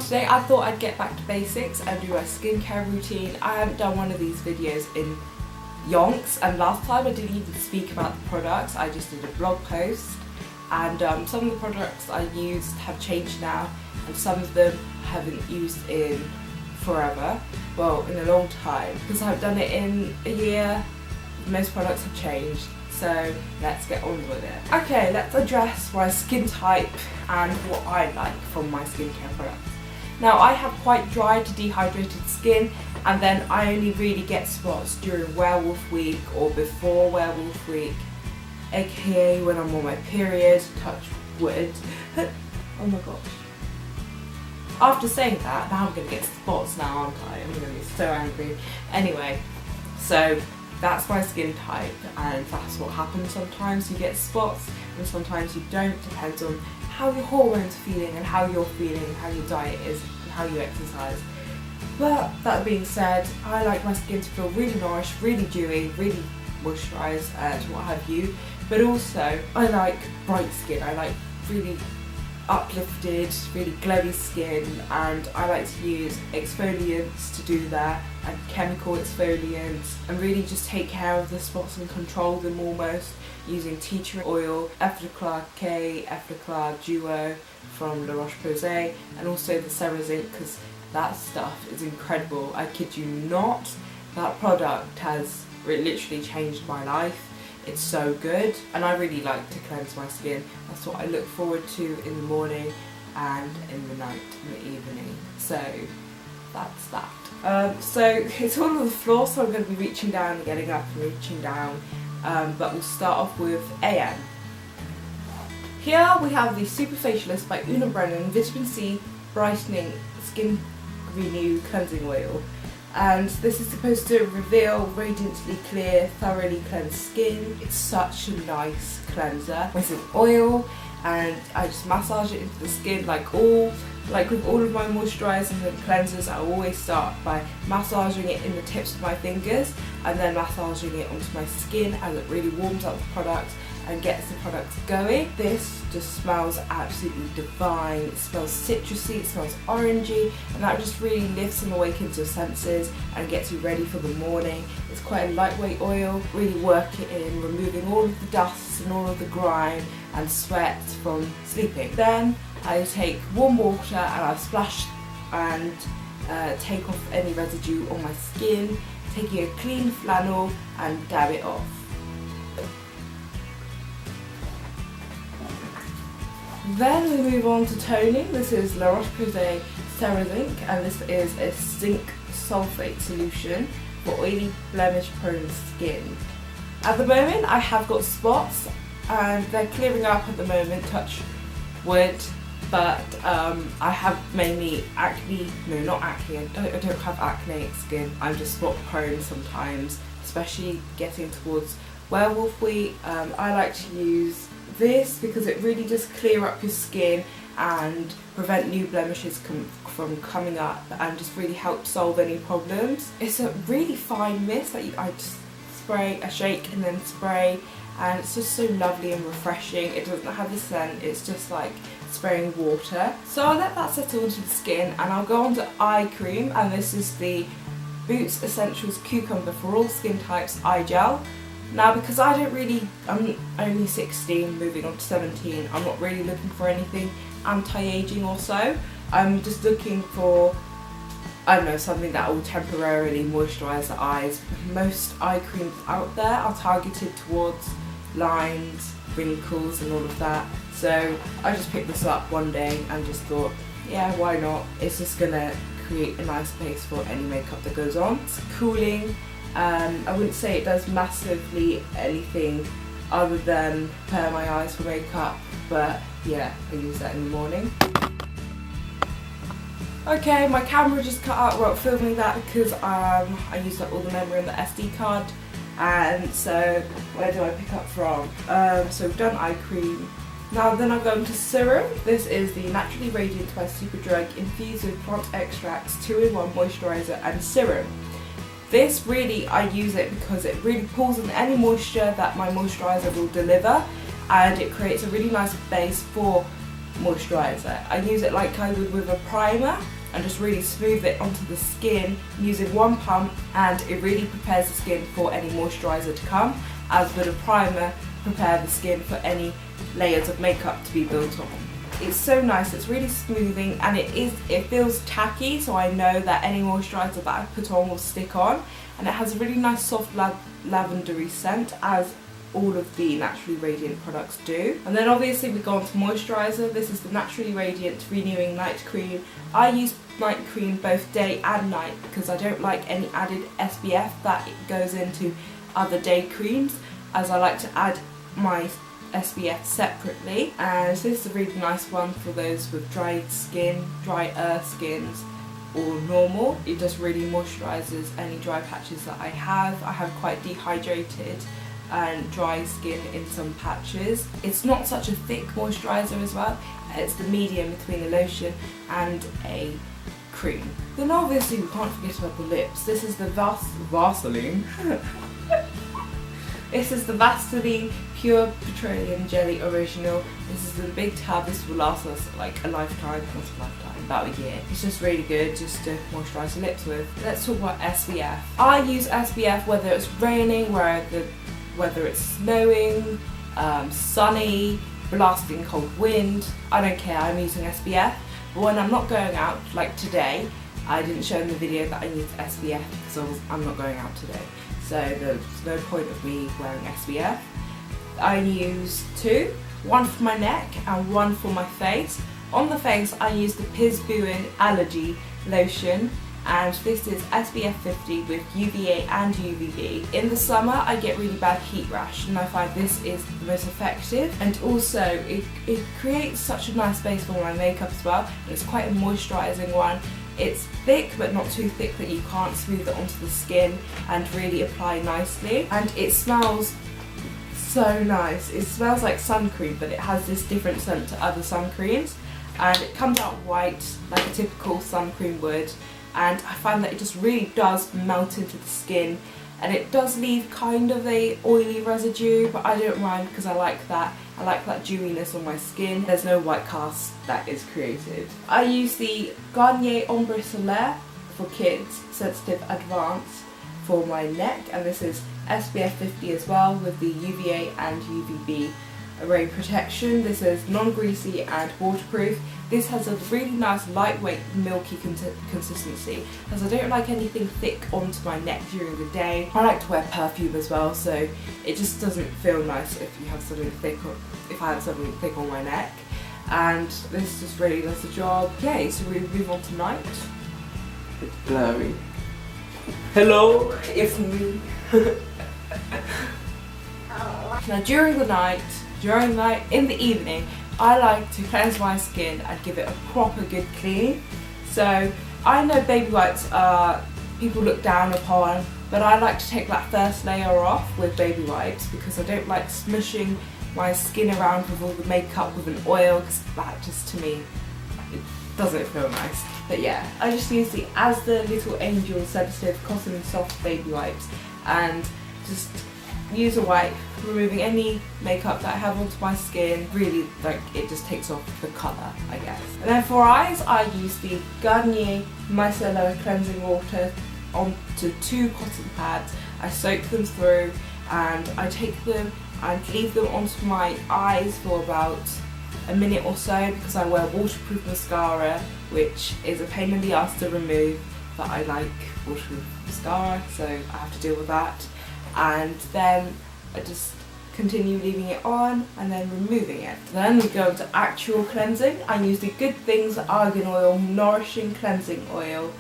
today I thought I'd get back to basics and do my skincare routine. I haven't done one of these videos in yonks, and last time I didn't even speak about the products, I just did a blog post, and some of the products I used have changed now, and some of them I haven't used in forever, well, in a long time, because I've done it in a year. Most products have changed, so let's get on with it. Okay, let's address my skin type and what I like from my skincare products. Now, I have quite dry to dehydrated skin, and then I only really get spots during werewolf week or before werewolf week, aka when I'm on my period, touch wood. Oh my gosh. After saying that, now I'm going to get spots now, aren't I? I'm going to be so angry. Anyway, so that's my skin type, and that's what happens sometimes. You get spots and sometimes you don't. Depends on how your hormones are feeling and how you're feeling, how your diet is and how you exercise. But that being said, I like my skin to feel really nourished, really dewy, really moisturised and what have you. But also I like bright skin. I like really uplifted, really glowy skin, and I like to use exfoliants to do that, and chemical exfoliants, and really just take care of the spots and control them almost, using tea tree oil, Efflaclar K, Efflaclar Duo from Roche Posay, and also the Serozinc, because that stuff is incredible. I kid you not, that product has literally changed my life. It's so good, and I really like to cleanse my skin. That's what I look forward to in the morning and in the night, in the evening. So that's that. So it's all on the floor, so I'm going to be reaching down and getting up and reaching down. But we'll start off with AM. Here we have the Super Facialist by Brennan Vitamin C Brightening Skin Renew Cleansing Oil. And this is supposed to reveal radiantly clear, thoroughly cleansed skin. It's such a nice cleanser. It's an oil, and I just massage it into the skin like with all of my moisturisers and cleansers. I always start by massaging it in the tips of my fingers and then massaging it onto my skin as it really warms up the product and gets the product going. This just smells absolutely divine. It smells citrusy, it smells orangey, and that just really lifts and awakens your senses and gets you ready for the morning. It's quite a lightweight oil. Really work it in, removing all of the dust and all of the grime and sweat from sleeping. Then I take warm water and I splash and take off any residue on my skin, taking a clean flannel and dab it off. Then we move on to toning. This is La Roche-Posay Serozinc, and this is a zinc sulfate solution for oily, blemish-prone skin. At the moment, I have got spots, and they're clearing up at the moment, touch wood, but I have mainly acne, no, not acne, I don't have acneic skin, I'm just spot prone sometimes, especially getting towards werewolf week. I like to use this because it really does clear up your skin and prevent new blemishes from coming up, and just really help solve any problems. It's a really fine mist that I just spray, I shake and then spray, and it's just so lovely and refreshing. It doesn't have a scent, it's just like spraying water. So I'll let that settle into the skin, and I'll go on to eye cream, and this is the Boots Essentials Cucumber for all skin types eye gel. Now, because I'm only 16, moving on to 17, I'm not really looking for anything anti-aging or so. I'm just looking for, I don't know, something that will temporarily moisturise the eyes. Most eye creams out there are targeted towards lines, wrinkles and all of that. So I just picked this up one day and just thought, yeah, why not? It's just gonna create a nice base for any makeup that goes on. It's cooling. I wouldn't say it does massively anything other than prepare my eyes for makeup, but yeah, I use that in the morning. Okay, my camera just cut out while filming that because I used up all the memory on the SD card, and so where do I pick up from? So we've done eye cream. Now then I'll go into serum. This is the Naturally Radiant by Superdrug infused with plant extracts, 2-in-1 moisturiser and serum. This really, I use it because it really pulls in any moisture that my moisturiser will deliver, and it creates a really nice base for moisturiser. I use it like I would with a primer, and just really smooth it onto the skin using one pump, and it really prepares the skin for any moisturiser to come, as would a primer prepare the skin for any layers of makeup to be built on. It's so nice, it's really smoothing, and it feels tacky, so I know that any moisturiser that I put on will stick on, and it has a really nice soft lavendery scent, as all of the Naturally Radiant products do. And then obviously we go on to moisturiser. This is the Naturally Radiant Renewing Night Cream. I use night cream both day and night because I don't like any added SPF that goes into other day creams, as I like to add my SPF separately. And so this is a really nice one for those with drier skins or normal. It just really moisturises any dry patches that I have. I have quite dehydrated and dry skin in some patches. It's not such a thick moisturiser as well. It's the medium between a lotion and a cream. Then obviously we can't forget about the lips. This is the Vaseline. This is the Vaseline Pure Petroleum Jelly Original. This is the big tab. This will last us like a lifetime, not a lifetime, about a year. It's just really good just to moisturise your lips with. Let's talk about SPF. I use SPF whether it's raining, whether it's snowing, sunny, blasting cold wind. I don't care, I'm using SPF. But when I'm not going out, like today, I didn't show in the video that I used SPF because I'm not going out today. So there's no point of me wearing SPF. I use two, one for my neck and one for my face. On the face I use the Piz Buin Allergy Lotion, and this is SPF 50 with UVA and UVB. In the summer I get really bad heat rash, and I find this is the most effective, and also it creates such a nice base for my makeup as well, and it's quite a moisturising one. It's thick but not too thick that you can't smooth it onto the skin and really apply nicely, and it smells so nice. It smells like sun cream, but it has this different scent to other sun creams, and it comes out white like a typical sun cream would, and I find that it just really does melt into the skin, and it does leave kind of a oily residue, but I don't mind because I like that dewiness on my skin. There's no white cast that is created. I use the Garnier Ambre Solair for kids, Sensitive Advanced, for my neck, and this is SPF 50 as well with the UVA and UVB array protection. This is non-greasy and waterproof. This has a really nice lightweight milky consistency, as I don't like anything thick onto my neck during the day. I like to wear perfume as well, so it just doesn't feel nice if you have something thick, or if I have something thick on my neck. And this just really does the job. Okay, so we move on to night. It's blurry. Hello, it's me. Now during the night, in the evening, I like to cleanse my skin and give it a proper good clean. So I know baby wipes are people look down upon, but I like to take that first layer off with baby wipes because I don't like smushing my skin around with all the makeup with an oil, because that just, to me, it doesn't feel nice. But yeah, I just use the Asda Little Angel Sensitive Cotton Soft Baby Wipes, and just use a wipe, removing any makeup that I have onto my skin. Really, like, it just takes off the colour, I guess. And then for eyes, I use the Garnier Micellar Cleansing Water onto 2 cotton pads. I soak them through, and I take them and leave them onto my eyes for about a minute or so, because I wear waterproof mascara, which is a pain in the ass to remove, but I like waterproof mascara, so I have to deal with that. And then I just continue leaving it on and then removing it. Then we go to actual cleansing. I use the Good Things Argan Oil Nourishing Cleansing Oil,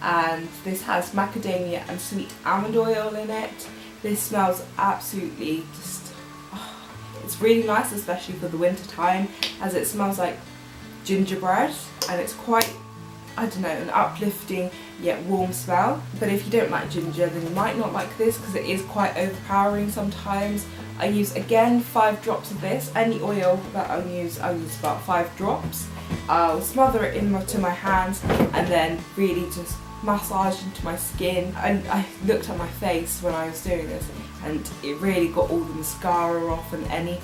and this has macadamia and sweet almond oil in it. This smells absolutely just, it's really nice, especially for the winter time, as it smells like gingerbread, and it's quite, I don't know, an uplifting yet warm smell. But if you don't like ginger, then you might not like this because it is quite overpowering sometimes. I use, again, 5 drops of this. Any oil that I'll use about 5 drops. I'll smother it into my hands and then really just massage into my skin. And I looked at my face when I was doing this, and it really got all the mascara off and any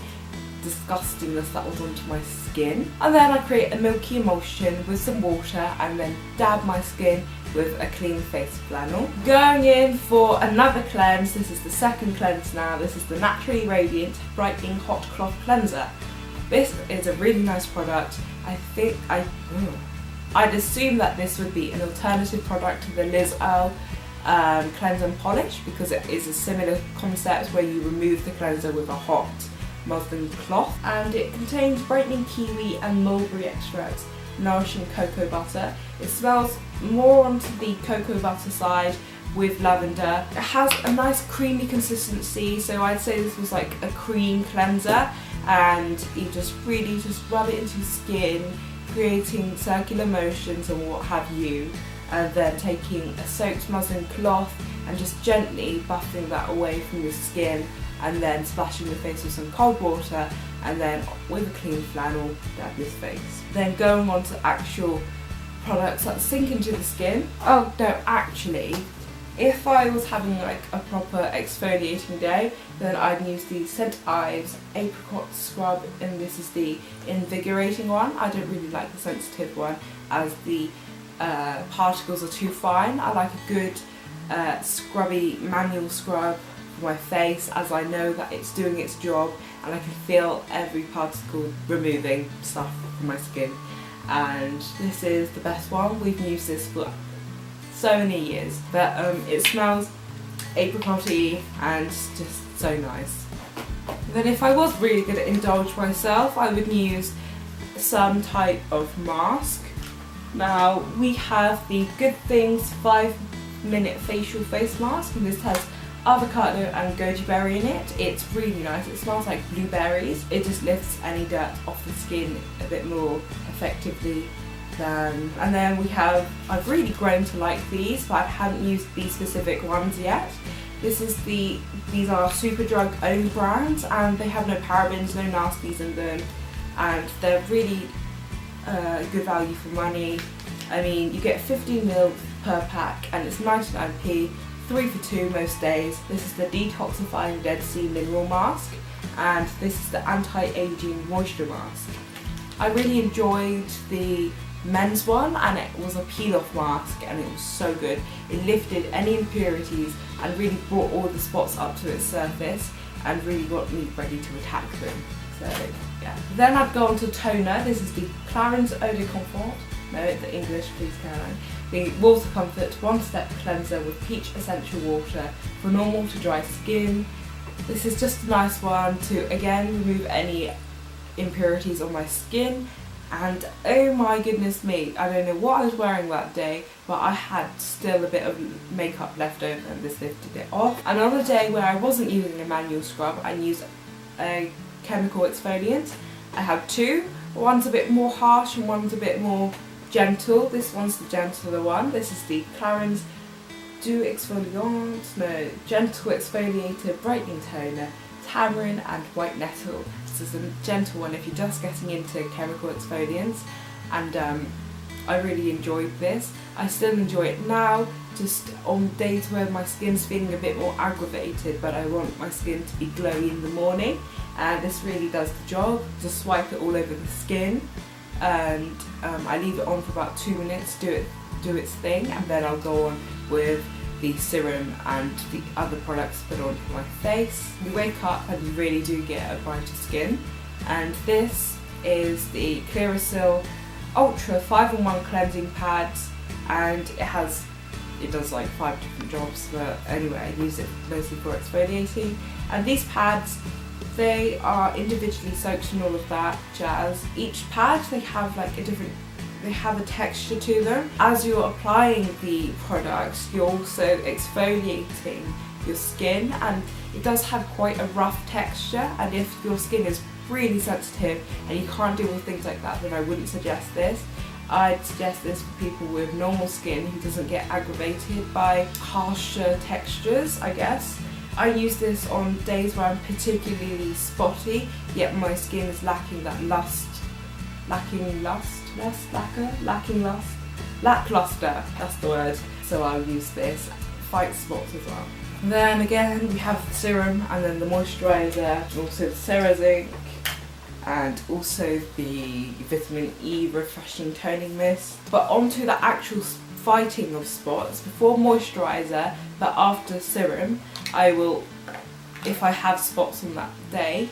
disgustingness that was onto my skin. And then I create a milky emulsion with some water and then dab my skin with a clean face flannel. Going in for another cleanse, this is the second cleanse now. This is the Naturally Radiant Brightening Hot Cloth Cleanser. This is a really nice product. I'd assume that this would be an alternative product to the Liz Earle Cleanse and Polish, because it is a similar concept where you remove the cleanser with a hot muslin cloth, and it contains brightening kiwi and mulberry extracts, nourishing cocoa butter. It smells more onto the cocoa butter side with lavender. It has a nice creamy consistency, so I'd say this was like a cream cleanser, and you just really just rub it into your skin, creating circular motions and what have you, and then taking a soaked muslin cloth and just gently buffing that away from your skin, and then splashing your face with some cold water, and then with a clean flannel dab your face. Then going on to actual products that sink into the skin. Oh no, actually, if I was having like a proper exfoliating day, then I'd use the Ives Apricot scrub, and this is the Invigorating one. I don't really like the Sensitve one as the particles are too fine. I like a good scrubby manual scrub for my face, as I know that it's doing its job and I can feel every particle removing stuff from my skin. And this is the best one. We've used this for so many years, but it smells apricot-y and just so nice. Then if I was really going to indulge myself, I would use some type of mask. Now we have the Good Things 5-minute facial face mask, and this has avocado and goji berry in it. It's really nice. It smells like blueberries. It just lifts any dirt off the skin a bit more effectively than. And then we have, I've really grown to like these, but I haven't used these specific ones yet. These are Superdrug own brands, and they have no parabens, no nasties in them, and they're really good value for money. I mean, you get 15ml per pack and it's 99p, 3 for 2 most days. This is the Detoxifying Dead Sea Mineral Mask, and this is the Anti-Aging Moisture Mask. I really enjoyed the men's one, and it was a peel-off mask, and it was so good. It lifted any impurities and really brought all the spots up to its surface and really got me ready to attack them. So yeah. Then I'd go on to toner. This is the Clarins Eau de Confort. No, the English, please, Caroline. The Water Comfort One-Step Cleanser with Peach Essential Water for normal to dry skin. This is just a nice one to, again, remove any impurities on my skin. And oh my goodness me, I don't know what I was wearing that day, but I had still a bit of makeup left over, and this lifted it off. Another day where I wasn't using a manual scrub, I used a chemical exfoliant. I have two. One's a bit more harsh and one's a bit more gentle. This one's the gentler one. This is the Clarins Gentle Exfoliator Brightening Toner, Tamarind and White Nettle. This is a gentle one if you're just getting into chemical exfoliants, and I really enjoyed this. I still enjoy it now, just on days where my skin's feeling a bit more aggravated, but I want my skin to be glowy in the morning, and this really does the job. Just swipe it all over the skin, and I leave it on for about 2 minutes, do its thing, and then I'll go on with the serum and the other products put on for my face. You wake up and you really do get a brighter skin. And this is the Clearasil Ultra 5-in-1 Cleansing Pads, and it does like 5 different jobs, but anyway, I use it mostly for exfoliating. And these pads, they are individually soaked and all of that jazz. Each pad, they have a texture to them. As you're applying the products, you're also exfoliating your skin, and it does have quite a rough texture, and if your skin is really sensitive and you can't deal with things like that, then I wouldn't suggest this. I'd suggest this for people with normal skin who doesn't get aggravated by harsher textures, I guess. I use this on days where I'm particularly spotty, yet my skin is lacking that lackluster, that's the word. So I'll use this, fight spots as well. Then again, we have the serum, and then the moisturiser, also the Serozinc, and also the Vitamin E Refreshing Toning Mist. But onto the actual fighting of spots. Before moisturiser, but after serum, I will, if I have spots on that day,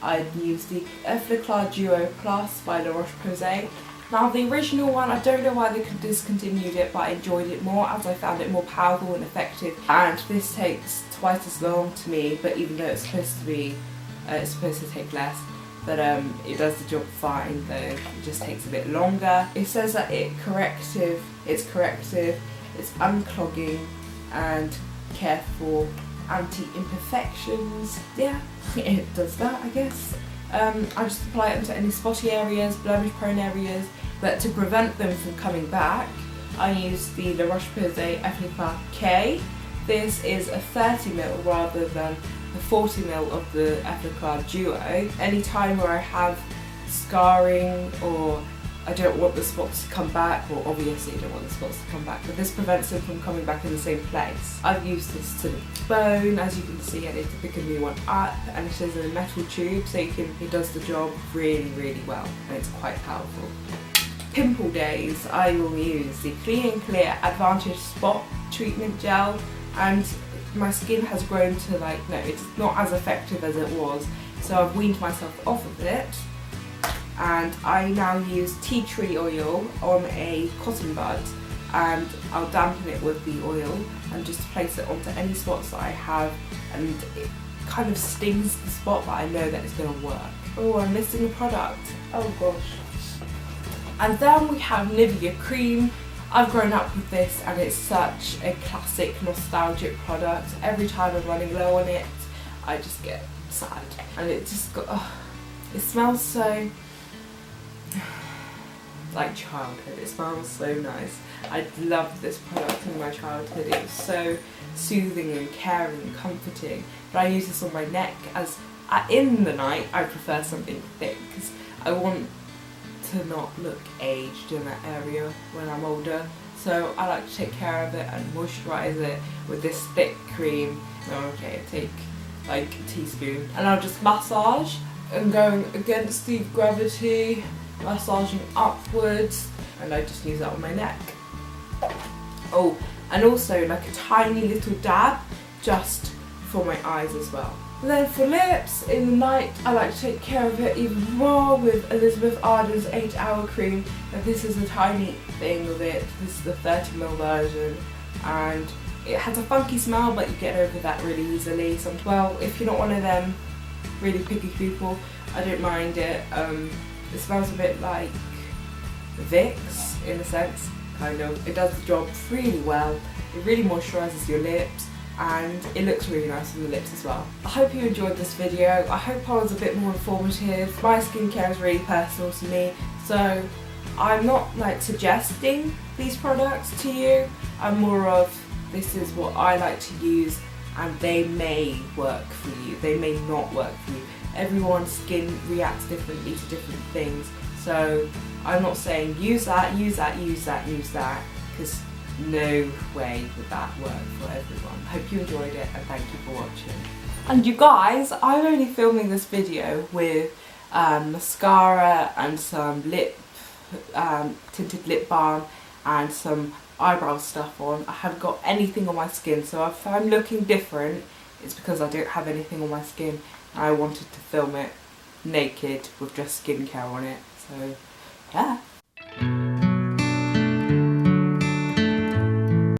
I'd use the Efflaclar Duo Plus by La Roche-Posay. Now the original one, I don't know why they discontinued it, but I enjoyed it more as I found it more powerful and effective. And this takes twice as long to me, but even though it's supposed to be, it's supposed to take less, but it does the job fine though, it just takes a bit longer. It says that it's corrective, it's unclogging and care for anti-imperfections. Yeah, it does that, I guess. I just apply it into any spotty areas, blemish prone areas, but to prevent them from coming back, I use the La Roche-Posay Efflaclar K. This is a 30ml rather than the 40ml of the Efflaclar Duo. Any time where I have scarring or I don't want the spots to come back, well obviously I don't want the spots to come back, but this prevents them from coming back in the same place. I've used this to the bone, as you can see I need to pick a new one up, and it is in a metal tube so it does the job really well, and it's quite powerful. Pimple days, I will use the Clean & Clear Advantage Spot Treatment Gel, and my skin has grown to it's not as effective as it was, so I've weaned myself off of it. And I now use tea tree oil on a cotton bud, and I'll dampen it with the oil and just place it onto any spots that I have, and it kind of stings the spot, but I know that it's going to work. Oh, I'm missing a product. Oh gosh. And then we have Nivea Creme. I've grown up with this and it's such a classic nostalgic product. Every time I'm running low on it, I just get sad. And it just it smells so like childhood. It smells so nice. I loved this product in my childhood. It was so soothing and caring and comforting. But I use this on my neck as in the night I prefer something thick because I want to not look aged in that area when I'm older. So I like to take care of it and moisturise it with this thick cream. Okay, I take like a teaspoon and I'll just massage and going against the gravity, massaging upwards, and I just use that on my neck. Oh, and also like a tiny little dab just for my eyes as well. And then for lips, in the night I like to take care of it even more with Elizabeth Arden's 8-Hour Cream. Now this is a tiny thing of it, this is the 30ml version, and it has a funky smell but you get over that really easily. So, well, if you're not one of them really picky people, I don't mind it. It smells a bit like Vicks in a sense, kind of. It does the job really well, it really moisturises your lips, and it looks really nice on the lips as well. I hope you enjoyed this video. I hope I was a bit more informative. My skincare is really personal to me, so I'm not suggesting these products to you. I'm more of, this is what I like to use, and they may work for you, they may not work for you. Everyone's skin reacts differently to different things, so I'm not saying use that, because no way would that work for everyone. I hope you enjoyed it and thank you for watching. And you guys, I'm only filming this video with mascara and some tinted lip balm and some eyebrow stuff on. I haven't got anything on my skin, so if I'm looking different, it's because I don't have anything on my skin. I wanted to film it naked with just skincare on it, so yeah.